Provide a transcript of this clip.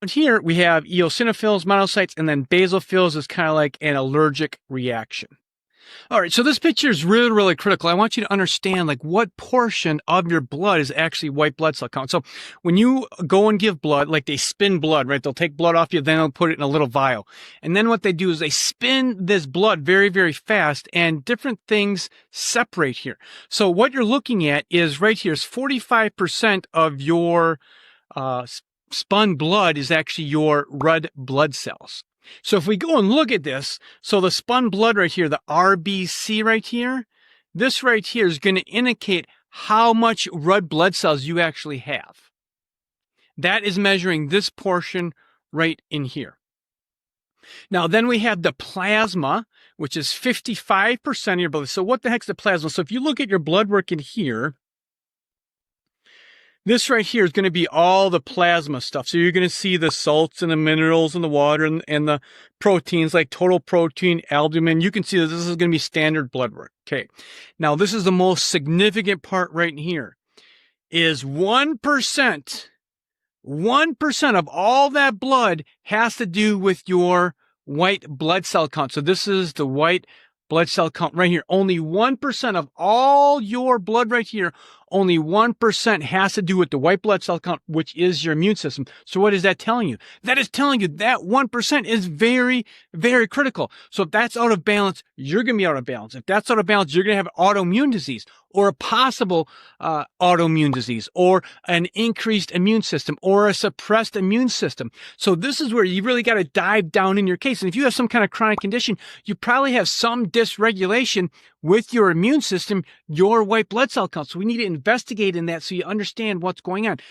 And here we have eosinophils, monocytes, and then basophils is kind of like an allergic reaction. All right, so this picture is really, really critical. I want you to understand like what portion of your blood is actually white blood cell count. So when you go and give blood, like they spin blood, right? They'll take blood off you, then they'll put it in a little vial. And then what they do is they spin this blood very, very fast and different things separate here. So what you're looking at is right here is 45% of your spun blood is actually your red blood cells. So if we go and look at this, so the spun blood right here, the RBC right here, this right here is going to indicate how much red blood cells you actually have. That is measuring this portion right in here. Now, then we have the plasma, which is 55% of your blood. So what the heck's the plasma? So if you look at your blood work in here, this right here is going to be all the plasma stuff. So you're going to see the salts and the minerals and the water and the proteins like total protein, albumin. You can see that this is going to be standard blood work. Okay. Now this is the most significant part right here is 1%. 1% of all that blood has to do with your white blood cell count. So this is the white blood cell count right here. Only 1% of all your blood right here, only 1% has to do with the white blood cell count, which is your immune system. So what is that telling you? That is telling you that 1% is very, very critical. So if that's out of balance, you're going to be out of balance. If that's out of balance, you're going to have autoimmune disease or a possible autoimmune disease or an increased immune system or a suppressed immune system. So this is where you really got to dive down in your case. And if you have some kind of chronic condition, you probably have some dysregulation with your immune system, your white blood cell count. So we need to investigate in that so you understand what's going on.